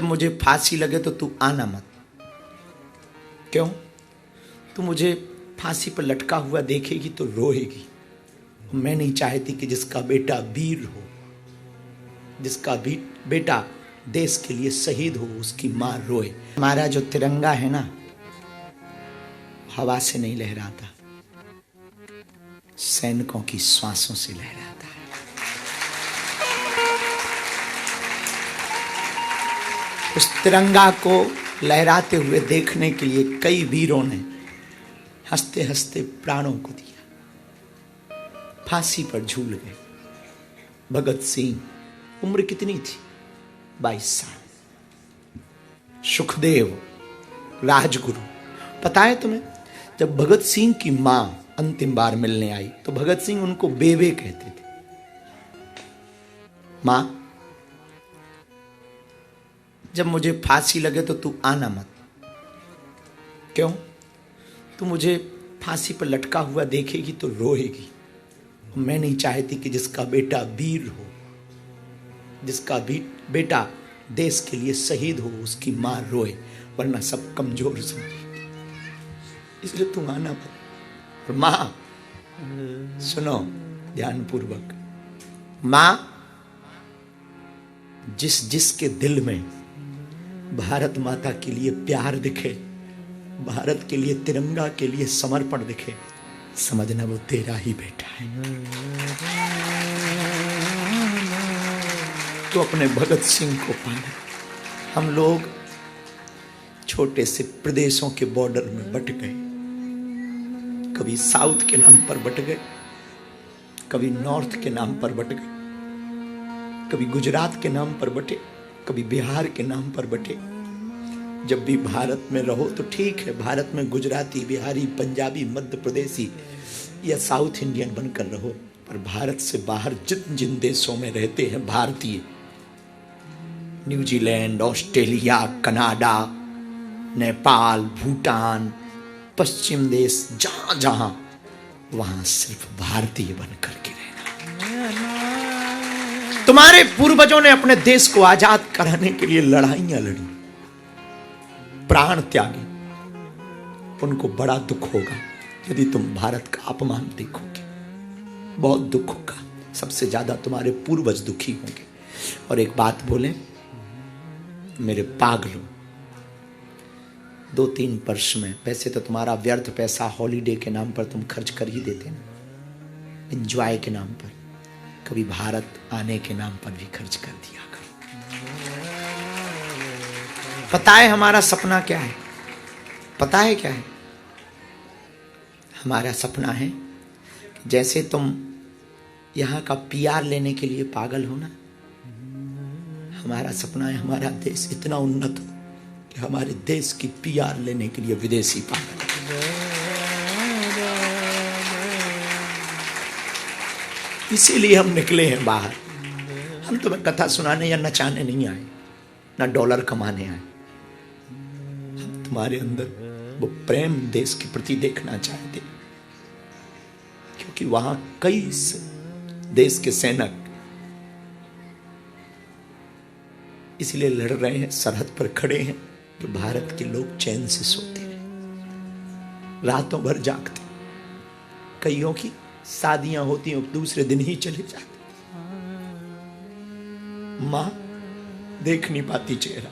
मुझे फांसी लगे तो तू आना मत। क्यों? तू मुझे फांसी पर लटका हुआ देखेगी तो रोएगी। मैं नहीं चाहती कि जिसका बेटा वीर हो, जिसका भी बेटा देश के लिए शहीद हो, उसकी मां रोए। हमारा जो तिरंगा है ना, हवा से नहीं लहराता, सैनिकों की श्वासों से लहराता है। उस तिरंगा को लहराते हुए देखने के लिए कई वीरों ने हंसते हंसते प्राणों को दिया, फांसी पर झूल गए। भगत सिंह, उम्र कितनी थी? 22 साल। सुखदेव, राजगुरु। पता है तुम्हें, जब भगत सिंह की मां अंतिम बार मिलने आई तो भगत सिंह उनको बेबे कहते थे। मां, जब मुझे फांसी लगे तो तू आना मत। क्यों? तू मुझे फांसी पर लटका हुआ देखेगी तो रोएगी। मैं नहीं चाहती कि जिसका बेटा वीर हो, जिसका भी बेटा देश के लिए शहीद हो, उसकी मां रोए, वरना सब कमजोर समझेगी। इसलिए तुम आना मत। और मां, सुनो ध्यान पूर्वक, मां जिसके दिल में भारत माता के लिए प्यार दिखे, भारत के लिए, तिरंगा के लिए समर्पण दिखे, समझना वो तेरा ही बेटा है। तो अपने भगत सिंह को पाना। हम लोग छोटे से प्रदेशों के बॉर्डर में बट गए, कभी साउथ के नाम पर बट गए, कभी नॉर्थ के नाम पर बट गए, कभी गुजरात के नाम पर बटे, कभी बिहार के नाम पर बटे। जब भी भारत में रहो तो ठीक है, भारत में गुजराती, बिहारी, पंजाबी, मध्य प्रदेशी या साउथ इंडियन बनकर रहो, पर भारत से बाहर जिन देशों में रहते हैं भारतीय, New Zealand, Australia, Canada, Nepal, Bhutan, पश्चिम देश, जहां जहां, वहां सिर्फ भारतीय बनकर के रहना। तुम्हारे पूर्वजों ने अपने देश को आजाद कराने के लिए लड़ाइयां लड़ी, प्राण त्यागे। उनको बड़ा दुख होगा यदि तुम भारत का अपमान देखोगे, बहुत दुख होगा। सबसे ज्यादा तुम्हारे पूर्वज दुखी होंगे। और एक बात बोले मेरे पागलों, 2-3 वर्ष में, वैसे तो तुम्हारा व्यर्थ पैसा हॉलीडे के नाम पर तुम खर्च कर ही देते ना, एंजॉय के नाम पर, कभी भारत आने के नाम पर भी खर्च कर दिया करो। पता है हमारा सपना क्या है? पता है क्या है? हमारा सपना है कि जैसे तुम यहां का पीआर लेने के लिए पागल हो ना, हमारा सपना है हमारा देश इतना उन्नत हो कि हमारे देश की पीआर लेने के लिए विदेशी पागल। इसीलिए हम निकले हैं बाहर। हम तुम्हें कथा सुनाने या नचाने नहीं आए, ना डॉलर कमाने आए। हम तुम्हारे अंदर वो प्रेम देश के प्रति देखना चाहते, क्योंकि वहां कई देश के सैनिक इसलिए लड़ रहे हैं, सरहद पर खड़े हैं, कि भारत के लोग चैन से सोते हैं, रातों भर जागते। कईयों की शादियां होती हैं, दूसरे दिन ही चले जाते। मां देख नहीं पाती चेहरा।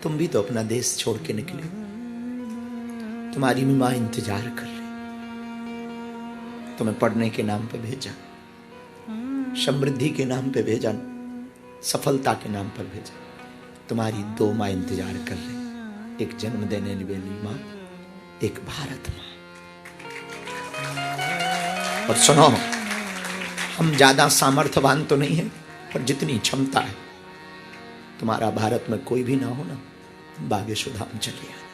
तुम भी तो अपना देश छोड़ के निकले, तुम्हारी भी मां इंतजार कर रही। तुम्हें पढ़ने के नाम पे भेजा, समृद्धि के नाम पे भेजा, सफलता के नाम पर भेजा। तुम्हारी 2 मां इंतजार कर रही, एक जन्म देने वाली मां, एक भारत मां। और सुनो, हम ज्यादा सामर्थ्यवान तो नहीं है, पर जितनी क्षमता है, तुम्हारा भारत में कोई भी ना हो ना, बागेश्वर चले आए,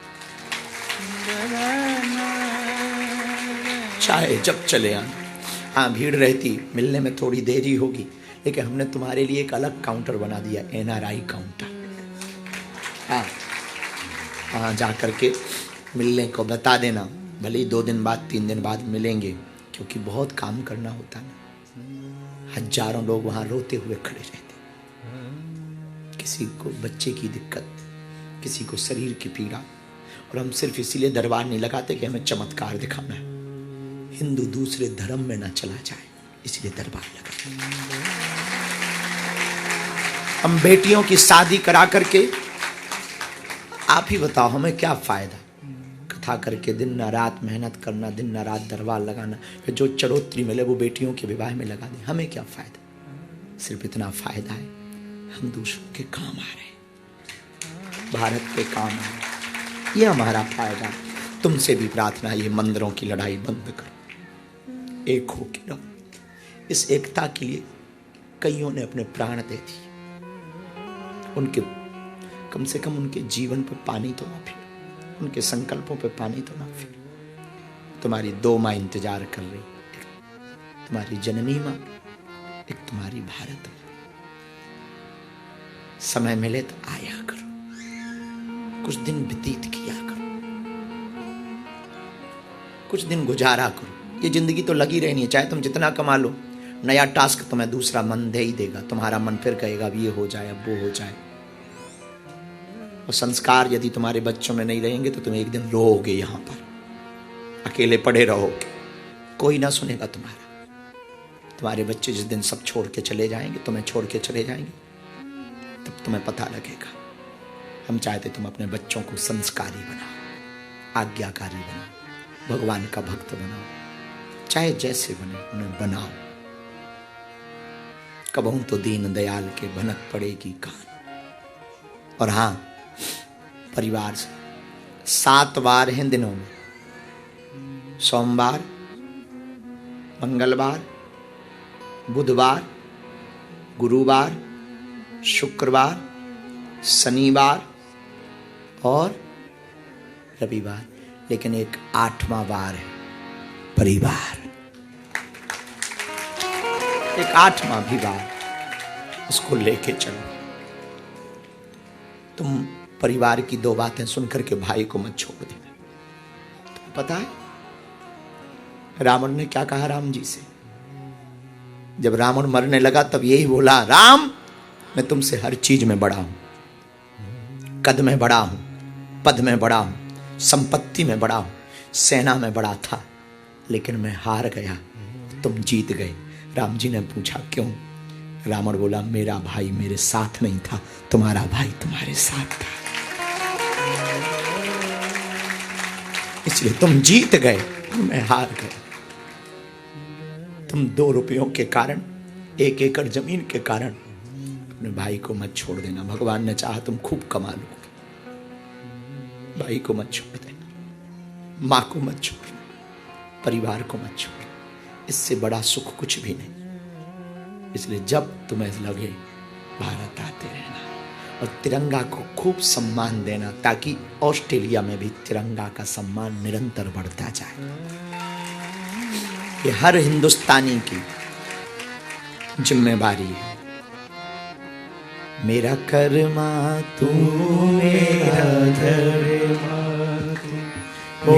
चाहे जब चले आए। हाँ, भीड़ रहती, मिलने में थोड़ी देरी होगी, लेकिन हमने तुम्हारे लिए एक अलग काउंटर बना दिया, NRI काउंटर। हाँ, जा करके मिलने को बता देना, भले ही 2 दिन बाद 3 दिन बाद मिलेंगे, क्योंकि बहुत काम करना होता ना। हजारों लोग वहां रोते हुए खड़े रहते किसी को बच्चे की दिक्कत, किसी को शरीर की पीड़ा, और हम सिर्फ इसीलिए दरबार नहीं लगाते कि हमें चमत्कार दिखाना है, हिंदू दूसरे धर्म में ना चला जाए, इसलिए दरबार लगाते हैं। हम बेटियों की शादी करा करके, आप ही बताओ हमें क्या फायदा, कथा करके दिन न रात मेहनत करना, दिन न रात दरबार लगाना, फिर जो चढ़ोतरी मिले वो बेटियों के विवाह में लगा दें, हमें क्या फायदा। सिर्फ इतना फायदा है हम दूसरों के काम आ रहे हैं, भारत के काम आ रहे हैं, ये हमारा फायदा। तुमसे भी प्रार्थना है, ये मंदिरों की लड़ाई बंद करो, एक हो के रहो। इस एकता के लिए कईयों ने अपने प्राण दे दिए, उनके कम से कम उनके जीवन पर पानी तो ना फिर, उनके संकल्पों पर पानी तो ना फिर। तुम्हारी 2 माँ इंतजार कर रही, एक तुम्हारी जननी माँ, एक तुम्हारी भारत माँ। समय मिले तो आया करो, कुछ दिन व्यतीत किया करो, कुछ दिन गुजारा करो। ये जिंदगी तो लगी रहनी है, चाहे तुम जितना कमा लो, नया टास्क तुम्हें दूसरा मन दे ही देगा। तुम्हारा मन फिर कहेगा अब ये हो जाए, अब वो हो जाए। और संस्कार यदि तुम्हारे बच्चों में नहीं रहेंगे तो तुम एक दिन रोओगे, यहां पर अकेले पड़े रहोगे, कोई ना सुनेगा तुम्हारा। तुम्हारे बच्चे जिस दिन सब छोड़ के चले जाएंगे, तुम्हें छोड़ के चले जाएंगे, तब तुम्हें पता लगेगा। हम चाहते तुम अपने बच्चों को संस्कारी बनाओ, आज्ञाकारी बनाओ, भगवान का भक्त बनाओ, चाहे जैसे बने उन्हें बनाओ। कबहू तो दीन दयाल के भनक पड़ेगी कान। और हाँ, परिवार से 7 बार हैं दिनों में, सोमवार, मंगलवार, बुधवार, गुरुवार, शुक्रवार, शनिवार और रविवार, लेकिन एक 8वां वार है परिवार। एक 8वां भी वार, उसको लेके चलो। तुम परिवार की 2 बातें सुनकर के भाई को मत छोड़ देना। तुम्हें पता है रावण ने क्या कहा राम जी से? जब रावण मरने लगा तब यही बोला, राम मैं तुमसे हर चीज में बड़ा हूं, कद में बड़ा हूं, पद में बड़ा हूं, संपत्ति में बड़ा हूं, सेना में बड़ा था, लेकिन मैं हार गया, तुम जीत गए। राम जी ने पूछा क्यों? रावण बोला, मेरा भाई मेरे साथ नहीं था, तुम्हारा भाई तुम्हारे साथ था, इसलिए तुम जीत गए, मैं हार गया। तुम 2 रुपयों के कारण, 1 एकड़ जमीन के कारण अपने भाई को मत छोड़ देना। भगवान ने चाहा तुम खूब कमा लोगे, भाई को मत छोड़ देना, माँ को मत छोड़ना, परिवार को मत छोड़ना। इससे बड़ा सुख कुछ भी नहीं। इसलिए जब तुम्हें लगे भारत आते रहना और तिरंगा को खूब सम्मान देना, ताकि ऑस्ट्रेलिया में भी तिरंगा का सम्मान निरंतर बढ़ता जाए। ये हर हिंदुस्तानी की जिम्मेवारी है। मेरा कर्मा तू, मेरा धर्मा तू,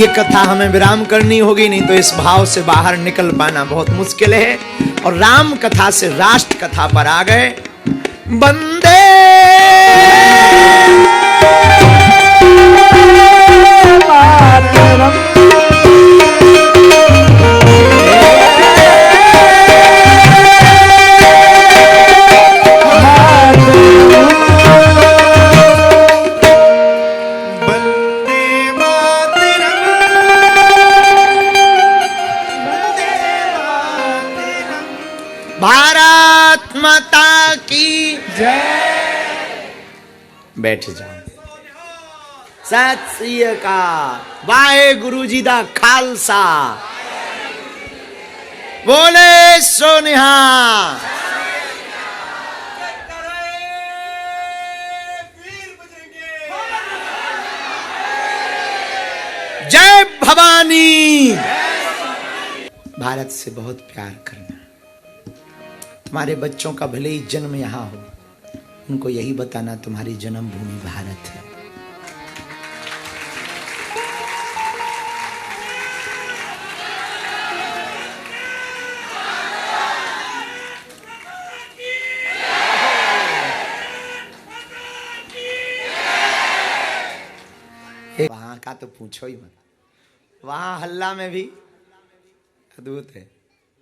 ये कथा हमें विराम करनी होगी, नहीं तो इस भाव से बाहर निकल पाना बहुत मुश्किल है। और राम कथा से राष्ट्र कथा पर आ गए। वंदे मातरम। भारत माता की जय। बैठ जाओ। सत श्री अकाल। वाहे गुरु जी दा खालसा, बोले सो निहाल। जय भवानी। भारत से बहुत प्यार करना। तुम्हारे बच्चों का भले ही जन्म यहां हो, उनको यही बताना तुम्हारी जन्मभूमि भारत है। वहां का तो पूछो ही मत। वहां हल्ला में भी अद्भुत है,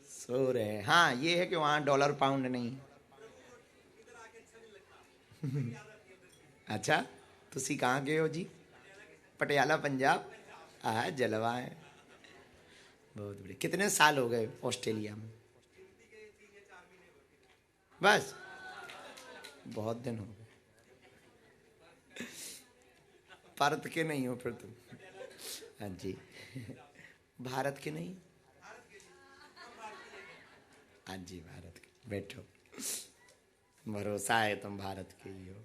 सो रहे। हाँ ये है कि वहां डॉलर पाउंड नहीं। अच्छा तुसी कहाँ गए हो जी? पटियाला पंजाब। जलवा है, बहुत बढ़िया। कितने साल हो गए ऑस्ट्रेलिया में? बस बहुत दिन हो गए। भारत के नहीं हो फिर तुम? हाँ जी। भारत के नहीं? हाँ जी भारत के। बैठो, भरोसा है तुम भारत के ही हो।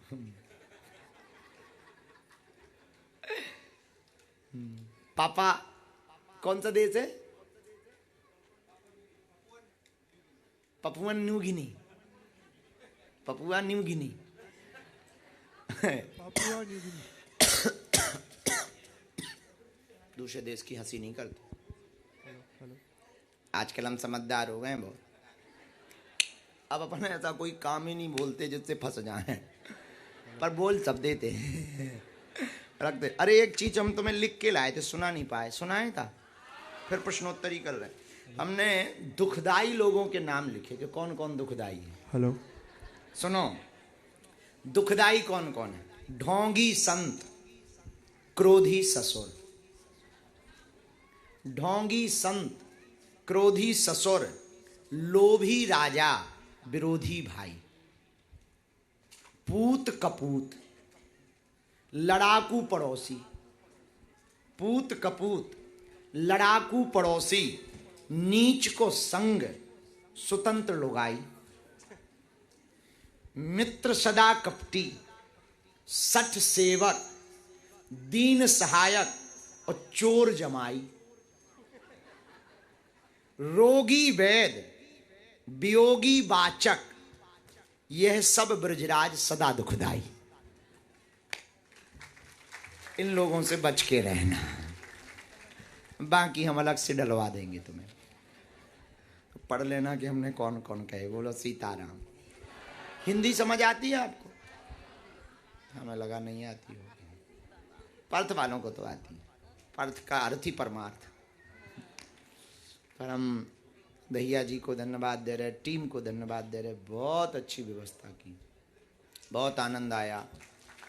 पापा कौन सा देश है? Papua New Guinea. Papua New Guinea. दूसरे देश की हंसी नहीं करते। आजकल हम समझदार हो गए हैं बहुत। अब अपन ऐसा कोई काम ही नहीं बोलते जिससे फंस जाए, पर बोल सब देते हैं, रख दे। अरे एक चीज हम तुम्हें लिख के लाए थे, सुना नहीं पाए। सुनाए था, फिर प्रश्नोत्तरी कर रहे। हमने दुखदाई लोगों के नाम लिखे कि कौन कौन दुखदाई है। हेलो सुनो, दुखदाई कौन कौन है? ढोंगी संत, क्रोधी ससुर। ढोंगी संत, क्रोधी ससुर, लोभी राजा, विरोधी भाई। पूत कपूत, लड़ाकू पड़ोसी। पूत कपूत, लड़ाकू पड़ोसी, नीच को संग, स्वतंत्र लुगाई। मित्र सदा कपटी, सठ सेवक, दीन सहायक और चोर जमाई। रोगी वैद, वियोगी वाचक, यह सब ब्रजराज सदा दुखदाई। इन लोगों से बच के रहना, बाकी हम अलग से डलवा देंगे तुम्हें। पढ़ लेना कि हमने कौन कौन कहे। बोलो सीताराम। हिंदी समझ आती है आपको? हमें लगा नहीं आती हो। पर्थ वालों को तो आती है। पर्थ का अर्थ ही परमार्थ। पर हम दहिया जी को धन्यवाद दे रहे, टीम को धन्यवाद दे रहे। बहुत अच्छी व्यवस्था की, बहुत आनंद आया।